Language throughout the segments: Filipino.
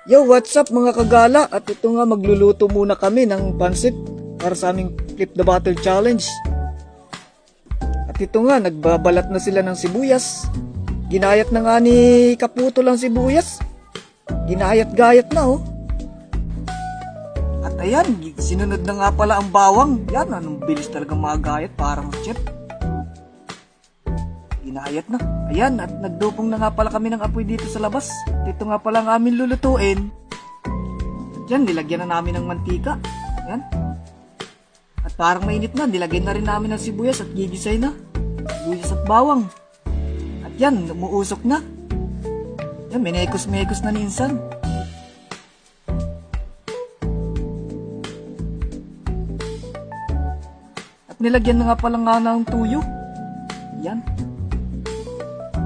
Yo, what's up mga kagala? At ito nga, magluluto muna kami ng pansit para sa aming Flip the Bottle Challenge. At ito nga, nagbabalat na sila ng sibuyas. Ginayat na nga ni Kaputo lang sibuyas. Ginayat-gayat na oh. At ayan, sinunod na nga pala ang bawang. Yan, anong bilis talaga magayat, parang chef. Ginayat na. Ayan, at nagdupong na nga pala kami ng apoy dito sa labas. Ito nga pala ang amin lulutuin. At yan, nilagyan na namin ng mantika. Yan. At parang mainit na, nilagyan na rin namin ng sibuyas at gigisay na. Sibuyas at bawang. At yan, umuusok na. Yan, minekos-mekos na minsan. At nilagyan na nga pala nga ng tuyo. Yan.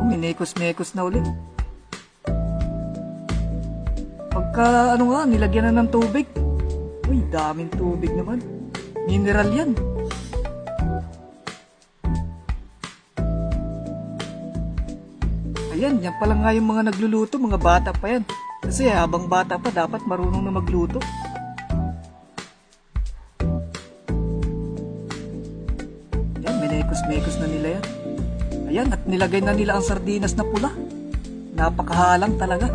Minekos-mekos na ulit. Pagka ano nga, nilagyan na ng tubig. Uy, daming tubig naman. Mineral yan. Ayan, yan pala nga yung mga nagluluto, mga bata pa yan. Kasi habang bata pa, dapat marunong na magluto. Yan, minekos-mekos na nila yan. Ayan, at nilagay na nila ang sardinas na pula. Napakahalang talaga.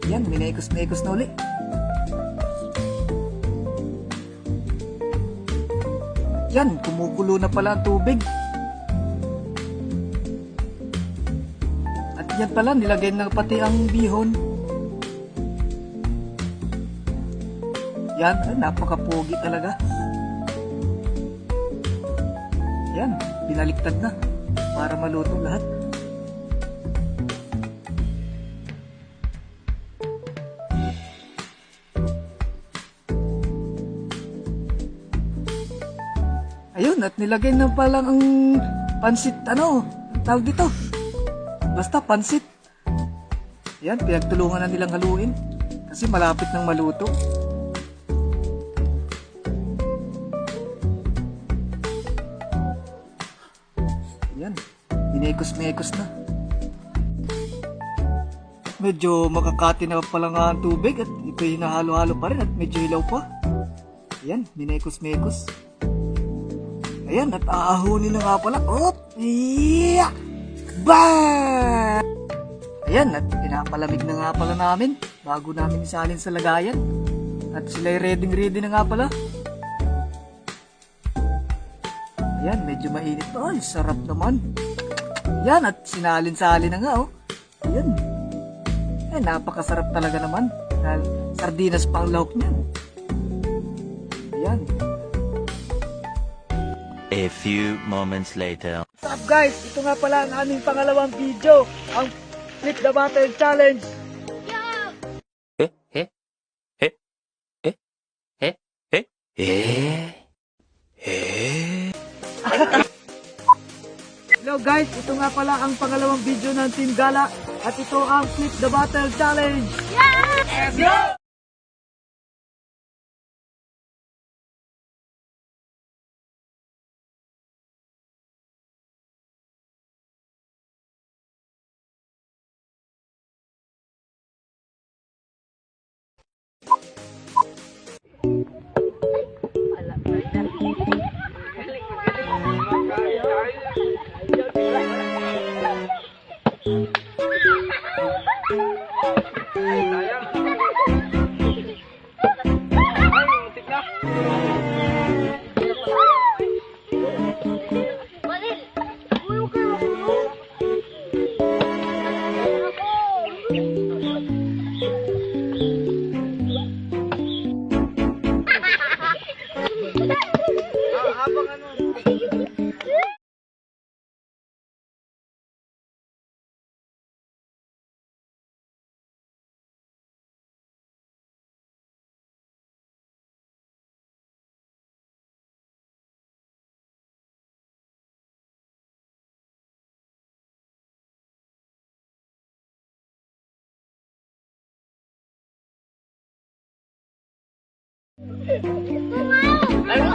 Ayan, minekos-mekos na uli. Yan, kumukulo na pala ang tubig. At yan pala, nilagay na pati ang bihon. Yan, ay, napakapogi talaga. Yan, binaliktad na para maluto lahat. Ayun, at nilagay na palang ang pansit, ang tawag dito? Basta pansit. Yan, pinagtulungan na nilang haluin kasi malapit nang maluto. Yan, minekos-mekos na. Medyo makakati na pala nga ang tubig at ito hinahalo-halo pa rin at medyo hilaw pa. Yan, minekos-mekos. Ayan, at aahunin na nga pala. Op! Yeah! Ba! Ayan, at pinapalamig na nga pala namin bago namin isalin sa lagayan. At sila'y ready na nga pala. Ayan, medyo mainit na. Ay, sarap naman. Ayan, at sinalin-salin na nga, oh. Ayan. Ay, napakasarap talaga naman. Dahil sardinas pa ang lahok niyan. Ayan. A few moments later. What's up guys? Ito nga pala ang aming pangalawang video. Ang Flip the Bottle Challenge. Hello guys, ito nga pala ang pangalawang video ng Team Gala at ito ang Flip the Bottle Challenge. Let's go!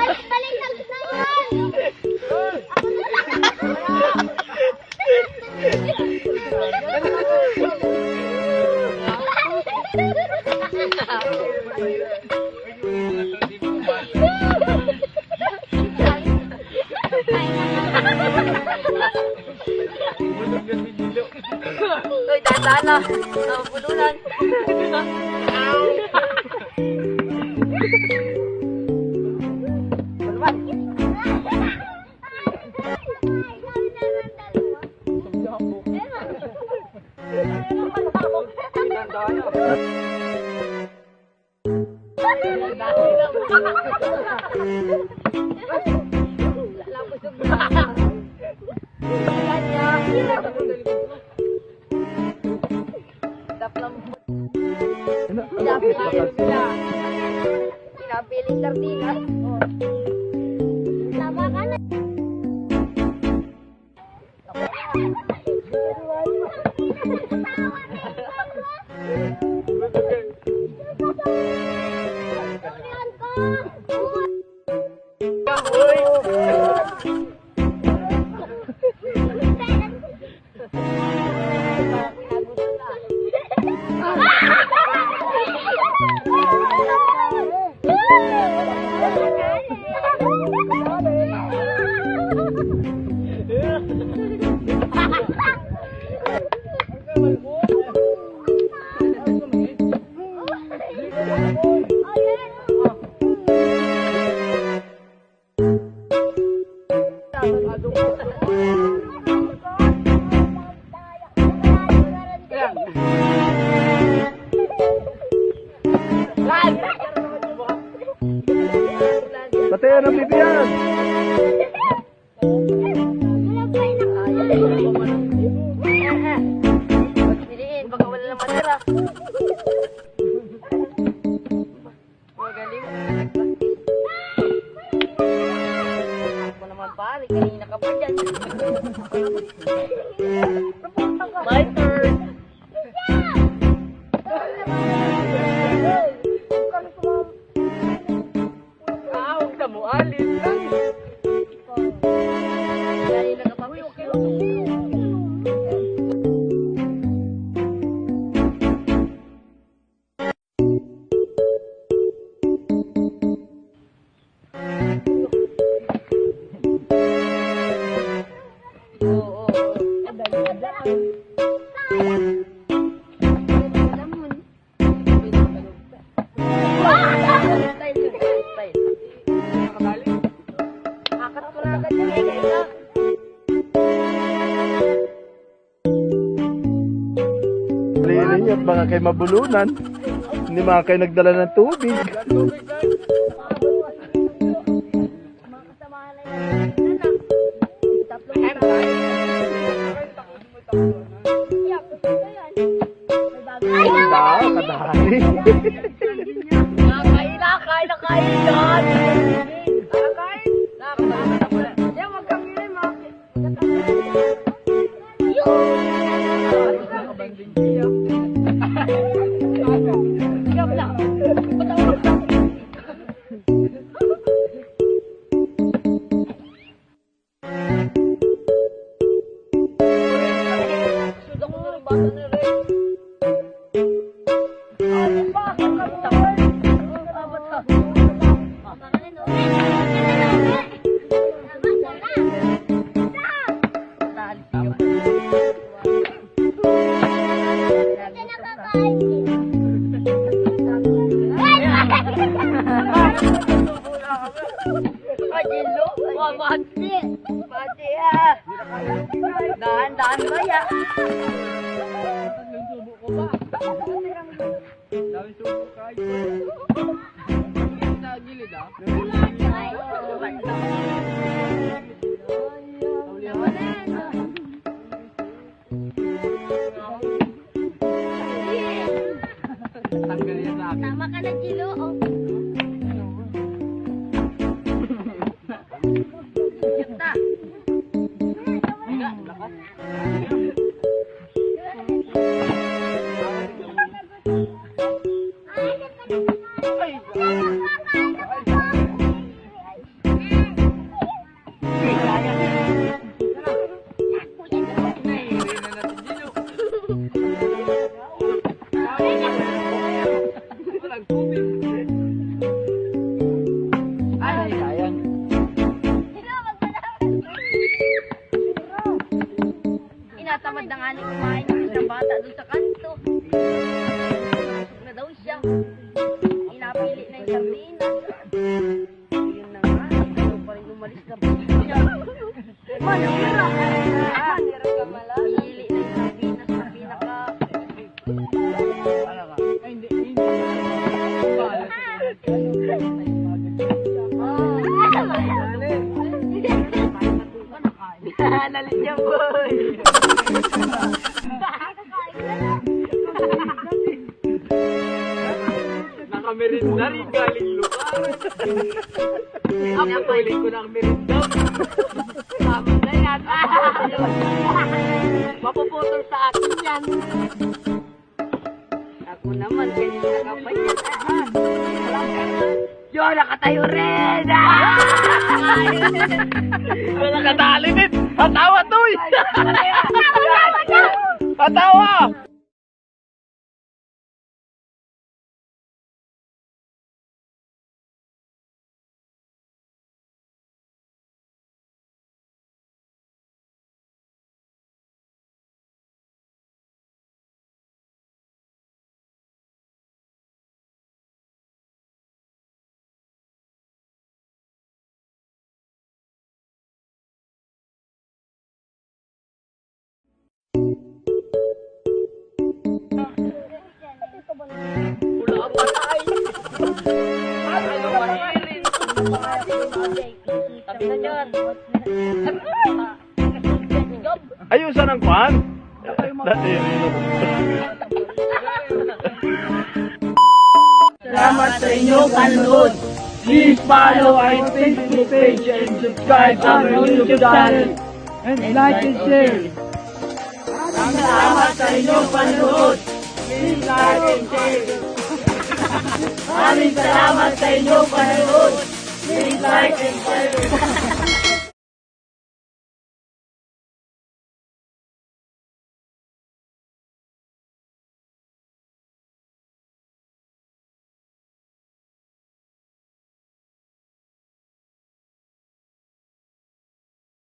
Balik lang sa yan. Uy, dahan-dahan na. Pulunan. Pinapiling sardinas. Sama ka na. Patayan ang bibiyan! Piliin, baka wala na matira. Magaling. Ako naman pare, kanina ka pa dyan. My turn. Huwag ka mo alis. Kanina ka pa Lili niyo at baka kayo mabulunan. Hindi mga kayo nagdala ng tubig. Kadali. Dahan-dahan ba yan? Tama ka na, Gilo. Oh. merinda rin galing lugar. Ako ulit ko ng merinda. Sabi na yan. Mapuputol sa akin yan. Ako naman, kanina ka pa yan. Yo, nakatayo rin! Nakadali din! Hatawa to eh! Hatawa! Wala ang patay. Ano matirin? Sabi na dyan. Ayusan ang kwan! Salamat sa inyong panonood. Please follow our Facebook page and subscribe to our YouTube channel. And like and share. Salamat sa inyong panonood. Please like and share. Maraming salamat sa inyong panonood.